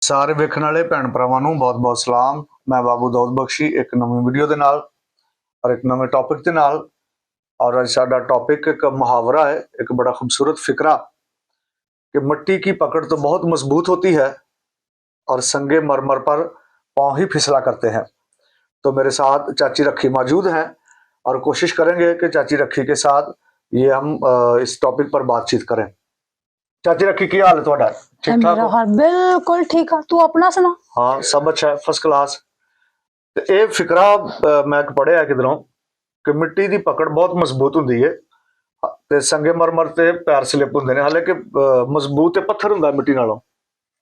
ਸਾਰੇ ਵੇਖਣ ਵਾਲੇ ਭੈਣ ਭਰਾਵਾਂ ਨੂੰ ਬਹੁਤ-ਬਹੁਤ ਸਲਾਮ। ਮੈਂ ਬਾਬੂ ਦਾਊਦ ਬਖਸ਼ੀ ਇੱਕ ਨਵੀਂ ਵੀਡੀਓ ਦੇ ਨਾਲ ਔਰ ਇੱਕ ਨਵੇਂ ਟੌਪਿਕ ਦੇ ਨਾਲ। और आज साडा टॉपिक एक मुहावरा है, एक बड़ा खूबसूरत फिक्रा कि मिट्टी की पकड़ तो बहुत मजबूत होती है और संगे मरमर पर पाँव ही फिसला करते हैं। तो मेरे साथ चाची रखी मौजूद हैं और कोशिश करेंगे कि चाची रखी के साथ ये हम इस टॉपिक पर बातचीत करें। चाची रखी की हाल है तुहाडा? ठीक ठाक हो? बिल्कुल ठीक है, तू अपना सुना? हाँ सब अच्छा है, फर्स्ट क्लास। तो ये फिक्रा मैं पढ़िया किधरों कि मिट्टी की पकड़ बहुत मजबूत होंदी है ते संगे मरमर ते पैर स्लिप होंदे ने। हालांकि मजबूत ते पत्थर हुंदा मिट्टी नालों।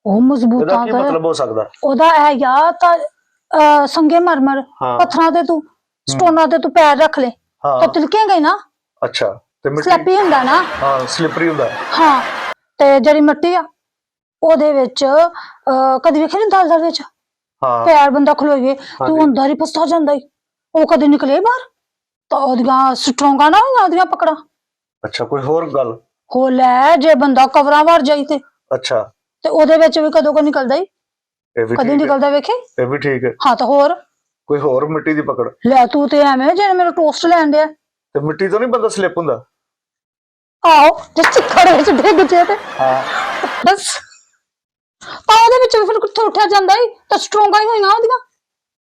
ਉਹ ਮਜ਼ਬੂਤਾਂ ਕੀ ਮਤਲਬ ਹੋ ਸਕਦਾ? ਉਹਦਾ ਹੈ ਯਾ ਤਾਂ ਸੰਗੇ ਮਰਮਰ ਪੱਥਰਾਂ ਤੇ ਤੂੰ ਸਟੋਨਾਂ ਤੇ ਤੂੰ ਪੈਰ ਰੱਖ ਲੈ ਤਾਂ ਤਿਲਕੇਗਾ ਹੀ ਨਾ। ਅੱਛਾ ਤੇ ਮਿੱਟੀ ਸਲਿੱਪੀ ਹੁੰਦਾ ਨਾ। ਹਾਂ ਸਲਿਪਰੀ ਹੁੰਦਾ। ਹਾਂ ਤੇ ਜਿਹੜੀ ਮਿੱਟੀ ਆ ਉਹਦੇ ਵਿੱਚ ਕਦੀ ਵੇਖਿਆ ਨਹੀਂ ਦਲਦਲ ਵਿੱਚ ਪੈਰ ਬੰਦਾ ਖਲੋਈਏ ਤੂੰ ਅੰਦਰ ਹੀ ਫਸਾ ਜਾਂਦਾ ਈ, ਉਹ ਕਦੇ ਨਿਕਲੇ ਬਾਹਰ ਤਾਂ ਉਹਦੀਆਂ ਸਟਰੋਂਗਾਂ ਨਾ ਹੋਈਆਂ ਉਹਦੀਆਂ ਪਕੜਾਂ। ਅੱਛਾ ਕੋਈ ਹੋਰ ਗੱਲ ਹੋ ਲੈ ਜੇ ਬੰਦਾ ਕਵਰਾਂ ਵਰ ਜਾਈ ਤੇ ਅੱਛਾ ਤੇ ਉਹਦੇ ਵਿੱਚ ਵੀ ਕਦੋਂ ਕੋ ਨਿਕਲਦਾ ਈ, ਕਦੀ ਨਿਕਲਦਾ ਵੇਖੇ? ਇਹ ਵੀ ਠੀਕ ਹੈ। ਹਾਂ ਤਾਂ ਹੋਰ ਕੋਈ ਹੋਰ ਮਿੱਟੀ ਦੀ ਪਕੜ ਲੈ ਤੂੰ ਤੇ ਐਵੇਂ ਜਿਵੇਂ ਮੇਰਾ ਟੋਸਟ ਲੈਣ ਡਿਆ। ਤੇ ਮਿੱਟੀ ਤੋਂ ਨਹੀਂ ਬੰਦਾ ਸਲਿਪ ਹੁੰਦਾ? ਆਹੋ ਜੇ ਚਿੱਕੜ ਵਿੱਚ ਡਿੱਗ ਜੇ ਤੇ ਹਾਂ ਬਸ ਤਾਂ ਉਹਦੇ ਵਿੱਚ ਵੀ ਫਿਰ ਕਿੱਥੇ ਉੱਠਿਆ ਜਾਂਦਾ ਈ, ਤਾਂ ਸਟਰੋਂਗਾਂ ਹੀ ਹੋਈਆਂ ਉਹਦੀਆਂ।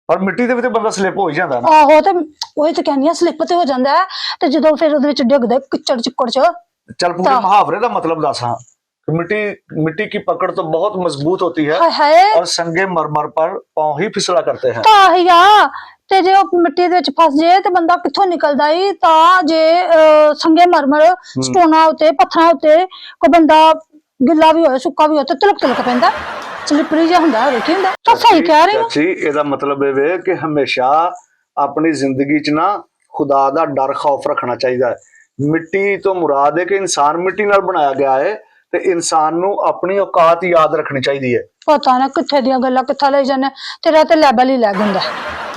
ਪਰ ਮਿੱਟੀ ਦੇ ਵਿੱਚ ਬੰਦਾ ਸਲਿਪ ਹੋ ਹੀ ਜਾਂਦਾ ਨਾ। ਆਹੋ ਤੇ ਉਹੀ ਤਾਂ ਕਹਿੰਦੀ ਆ ਸਲਿੱਪ ਤੇ ਹੋ ਜਾਂਦਾ ਹੈ ਤੇ ਜਦੋਂ ਫਿਰ ਉਹਦੇ ਵਿੱਚ ਡਿੱਗਦਾ ਕਿੱਚੜ ਚਿੱਕੜ ਚ। चल पूरे मुहावरे का मतलब दस। हाँ मिट्टी मिट्टी की पकड़ तो बहुत मजबूत होती है और संगे मरमर पर पाँव ही फिसला करते हैं। ਤਾਂ ਹੀ ਆ ਤੇ ਜੇ ਉਹ ਮਿੱਟੀ ਦੇ ਵਿੱਚ ਫਸ ਜੇ ਤੇ ਬੰਦਾ ਕਿੱਥੋਂ ਨਿਕਲਦਾ ਈ। ਤਾਂ ਜੇ ਸੰਗੇ ਮਰਮਰ ਸਟੋਨਾਂ ਉੱਤੇ ਪੱਥਰਾਂ ਉੱਤੇ ਕੋਈ ਬੰਦਾ ਗਿੱਲਾ ਵੀ ਹੋਏ ਸੁੱਕਾ ਵੀ ਹੋਏ ਤੇ ਤਿਲਕ ਪੈਂਦਾ, ਸਲਿਪਰੀ ਜਿਹਾ ਹੁੰਦਾ ਵੇਖੀ ਹੁੰਦਾ। ਤਾਂ ਸਹੀ ਕਹਿ ਰਹੀ ਚਾਚੀ ਇਹਦਾ ਮਤਲਬ ਇਹ ਵੇ ਕਿ ਹਮੇਸ਼ਾ ਆਪਣੀ ਜ਼ਿੰਦਗੀ 'ਚ ਨਾ ਖੁਦਾ ਦਾ ਡਰ ਖੌਫ ਰੱਖਣਾ ਚਾਹੀਦਾ ਹੈ। ਮਿੱਟੀ ਤੋਂ ਮੁਰਾਦ ਹੈ ਕਿ ਇਨਸਾਨ ਮਿੱਟੀ ਨਾਲ ਬਣਾਇਆ ਗਿਆ ਹੈ ਤੇ ਇਨਸਾਨ ਨੂੰ ਆਪਣੀ ਔਕਾਤ ਯਾਦ ਰੱਖਣੀ ਚਾਹੀਦੀ ਹੈ। ਪਤਾ ਨਾ ਕਿੱਥੇ ਦੀਆਂ ਗੱਲਾਂ ਕਿੱਥਾ ਲੈ ਜਾਂਦੇ, ਤੇਰਾ ਤੇ ਲੈਵਲ ਹੀ ਲੱਗ ਹੁੰਦਾ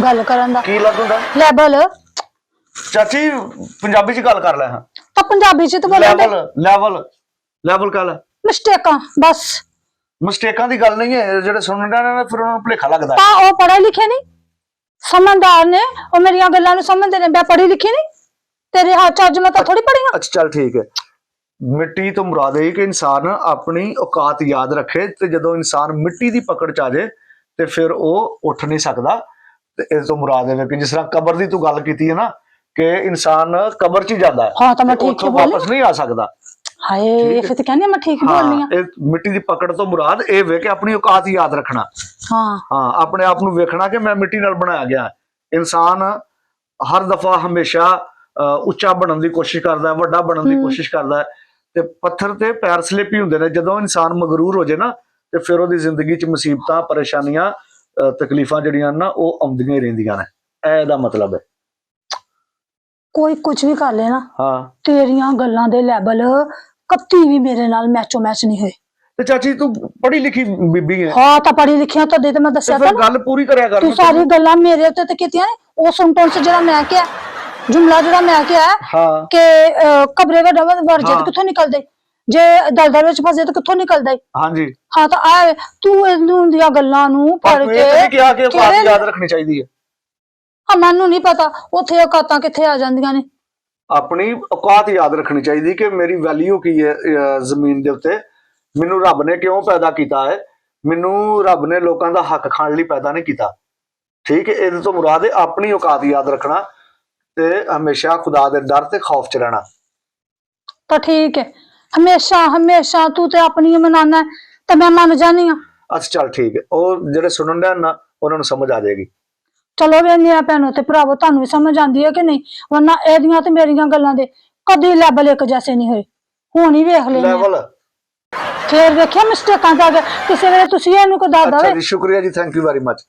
ਗੱਲ ਕਰਨ ਦਾ। ਕੀ ਲੱਗ ਹੁੰਦਾ? ਲੈਵਲ। ਚਾਚੀ ਪੰਜਾਬੀ 'ਚ ਗੱਲ ਕਰ ਲੈ। ਹਾਂ ਤਾਂ ਪੰਜਾਬੀ 'ਚ ਤਾਂ ਬੋਲਦੇ ਲੈਵਲ ਲੈਵਲ ਲੈਵਲ ਕਹ ਲੈ। ਮਿਸਟੇਕਾਂ ਬਸ। ਮਿਸਟੇਕਾਂ ਦੀ ਗੱਲ ਨਹੀਂ ਹੈ, ਜਿਹੜੇ ਸੁਣਨ ਦਾ ਨਾ ਫਿਰ ਉਹਨਾਂ ਨੂੰ ਭੁਲੇਖਾ ਲੱਗਦਾ। ਤਾਂ ਉਹ ਪੜ੍ਹੇ ਲਿਖੇ ਨਹੀਂ, ਸਮਝਦਾਰ ਨੇ, ਉਹ ਮੇਰੀਆਂ ਗੱਲਾਂ ਨੂੰ ਸਮਝਦੇ ਨੇ। ਮੈਂ ਪੜ੍ਹੀ ਲਿਖੀ ਨਹੀਂ, ਤੇਰੇ ਹੱਥ ਚ ਅੱਜ ਮੈਂ ਤਾਂ ਥੋੜੀ ਪੜ੍ਹੀ ਹਾਂ। ਅੱਛਾ ਚੱਲ ਠੀਕ ਹੈ। ਮਿੱਟੀ ਤੋਂ ਮੁਰਾਦ ਹੈ ਕਿ ਇਨਸਾਨ ਆਪਣੀ ਔਕਾਤ ਯਾਦ ਰੱਖੇ ਤੇ ਜਦੋਂ ਇਨਸਾਨ ਮਿੱਟੀ ਦੀ ਪਕੜ ਚ ਆ ਜਾਏ ਤੇ ਫਿਰ ਉਹ ਉੱਠ ਨਹੀਂ ਸਕਦਾ। ਤੇ ਇਸ ਤੋਂ ਮੁਰਾਦ ਹੈ ਕਿ ਜਿਸ ਤਰ੍ਹਾਂ ਕਬਰ ਦੀ ਤੂੰ ਗੱਲ ਕੀਤੀ ਹੈ ਨਾ ਕਿ ਇਨਸਾਨ ਕਬਰ ਚ ਹੀ ਜਾਂਦਾ ਹੈ। ਹਾਂ ਤਾਂ ਮੈਂ ਠੀਕ ਹੀ ਬੋਲੀ, ਵਾਪਸ ਨਹੀਂ ਆ ਸਕਦਾ। ਹਾਏ ਫਿਰ ਤੇ ਕਹਿੰਦੀ ਮੈਂ ਠੀਕ ਬੋਲਨੀ ਆ। ਇਹ ਮਿੱਟੀ ਦੀ ਪਕੜ ਤੋਂ ਮੁਰਾਦ ਇਹ ਵੇ ਕਿ ਆਪਣੀ ਔਕਾਤ ਯਾਦ ਰੱਖਣਾ। ਹਾਂ ਹਾਂ ਆਪਣੇ ਆਪ ਨੂੰ ਵੇਖਣਾ ਕਿ ਮੈਂ ਮਿੱਟੀ ਨਾਲ ਬਣਾਇਆ ਗਿਆ। ਇਨਸਾਨ ਹਰ ਦਫਾ ਹਮੇਸ਼ਾ ਉੱਚਾ ਬਣਨ ਦੀ ਕੋਸ਼ਿਸ਼ ਕਰਦਾ ਹੈ, ਵੱਡਾ ਬਣਨ ਦੀ ਕੋਸ਼ਿਸ਼ ਕਰਦਾ ਹੈ ਤੇ ਪੱਥਰ ਤੇ ਪੈਰ ਸਲਿਪ ਹੀ ਹੁੰਦੇ ਨੇ। ਜਦੋਂ ਇਨਸਾਨ ਮਗਰੂਰ ਹੋ ਜਾਏ ਨਾ ਤੇ ਫਿਰ ਉਹਦੀ ਜ਼ਿੰਦਗੀ 'ਚ ਮੁਸੀਬਤਾਂ ਪਰੇਸ਼ਾਨੀਆਂ ਤਕਲੀਫਾਂ ਜਿਹੜੀਆਂ ਨਾ ਉਹ ਆਉਂਦੀਆਂ ਹੀ ਰਹਿੰਦੀਆਂ ਨੇ। ਇਹਦਾ ਮਤਲਬ ਹੈ ਕੋਈ ਕੁਝ ਵੀ ਕਰ ਲੈ ਨਾ। ਹਾਂ ਤੇਰੀਆਂ ਗੱਲਾਂ ਦੇ ਲੈਵਲ ਕਦੀ ਵੀ ਮੇਰੇ ਨਾਲ ਮੈਚੋ ਮੈਚ ਨਹੀਂ ਹੋਏ। ਤੇ ਚਾਚੀ ਤੂੰ ਪੜ੍ਹੀ ਲਿਖੀ ਬੀਬੀ ਹੈ। ਹਾਂ ਤਾਂ ਪੜ੍ਹੀ ਲਿਖਿਆ ਤਾਂ ਦੇ ਤੇ ਮੈਂ ਦੱਸਿਆ ਤਾਂ ਗੱਲ ਪੂਰੀ ਕਰਿਆ ਕਰ। ਤੂੰ ਸਾਰੀ ਗੱਲਾਂ ਮੇਰੇ ਉੱਤੇ ਤੇ ਕੀਤੀਆਂ ਨੇ। ਉਹ ਸੈਂਟੈਂਸ ਜਿਹੜਾ ਮੈਂ ਕਿਹਾ, ਜੁਮਲਾ ਜਿਹੜਾ ਮੈਂ ਕਿਹਾ ਕਿ ਕਬਰੇ ਵੱਡਾ ਵਰਜੇ ਤੇ ਕਿੱਥੋਂ ਨਿਕਲਦੇ, ਜੇ ਦਲਦਲ ਵਿੱਚ ਫਸੇ ਤੇ ਕਿੱਥੋਂ ਨਿਕਲਦਾ। ਹਾਂਜੀ ਹਾਂ ਤਾਂ ਆ ਤੂੰ ਇਹਨੂੰ ਦੀਆਂ ਗੱਲਾਂ ਨੂੰ ਪੜ੍ਹ ਕੇ ਕਿਹਾ ਕਿ ਔਕਾਤ ਯਾਦ ਰੱਖਣੀ ਚਾਹੀਦੀ ਹੈ। ਹਾਂ ਮੈਨੂੰ ਨਹੀਂ ਪਤਾ ਉੱਥੇ ਔਕਾਤਾਂ ਕਿੱਥੇ ਆ ਜਾਂਦੀਆਂ ਨੇ। ਆਪਣੀ ਔਕਾਤ ਯਾਦ ਰੱਖਣੀ ਚਾਹੀਦੀ ਕਿ ਮੇਰੀ ਵੈਲਿਊ ਕੀ ਹੈ ਜ਼ਮੀਨ ਦੇ ਉੱਤੇ। ਮੈਨੂੰ ਰੱਬ ਨੇ ਕਿਉਂ ਪੈਦਾ ਕੀਤਾ ਹੈ? ਮੈਨੂੰ ਰੱਬ ਨੇ ਲੋਕਾਂ ਦਾ ਹੱਕ ਖਾਣ ਲਈ ਪੈਦਾ ਨਹੀਂ ਕੀਤਾ। ਠੀਕ ਹੈ, ਇਹਦੇ ਤੋਂ ਮੁਰਾਦ ਹੈ ਆਪਣੀ ਔਕਾਤ ਯਾਦ ਰੱਖਣਾ ਤੇ ਹਮੇਸ਼ਾ ਖੁਦਾ ਦੇ ਡਰ ਤੇ ਖੌਫ ਚ ਰਹਿਣਾ। ਤਾਂ ਠੀਕ ਹੈ, ਹਮੇਸ਼ਾ ਹਮੇਸ਼ਾ ਤੂੰ ਤੇ ਆਪਣੀ ਮਨਾਨਾ ਤੇ ਮੈਂ ਮੰਨ ਜਾਨੀ ਆ। ਅੱਛਾ ਚੱਲ ਠੀਕ ਹੈ, ਉਹ ਜਿਹੜੇ ਸੁਣਨ ਦੇ ਨਾ ਉਹਨਾਂ ਨੂੰ ਸਮਝ ਆ ਜਾਏਗੀ। ਚਲੋ ਵੇ ਮੇਰਾ ਭੈਣੋ ਤੇ ਭਰਾਵੋ ਤੁਹਾਨੂੰ ਵੀ ਸਮਝ ਆਉਂਦੀ ਹੈ ਕਿ ਨਹੀਂ? ਵਰਨਾ ਇਹਦੀਆਂ ਤੇ ਮੇਰੀਆਂ ਗੱਲਾਂ ਦੇ ਕਦੀ ਲੈਵਲ ਇੱਕ ਜੈਸੇ ਨਹੀਂ ਹੋਏ। ਹੁਣ ਹੀ ਵੇਖ ਲੈਣੇ ਲੈਵਲ ਫੇਰ ਵੇਖਿਆ ਮਿਸਟੇਕਾਂ ਦਾ ਕਿਸੇ ਵੇਲੇ ਤੁਸੀਂ ਇਹਨੂੰ ਕੋ ਦੱਸ ਦਵੇ। ਸ਼ੁਕਰੀਆ ਜੀ, ਥੈਂਕ ਯੂ ਵੈਰੀ ਮਚ।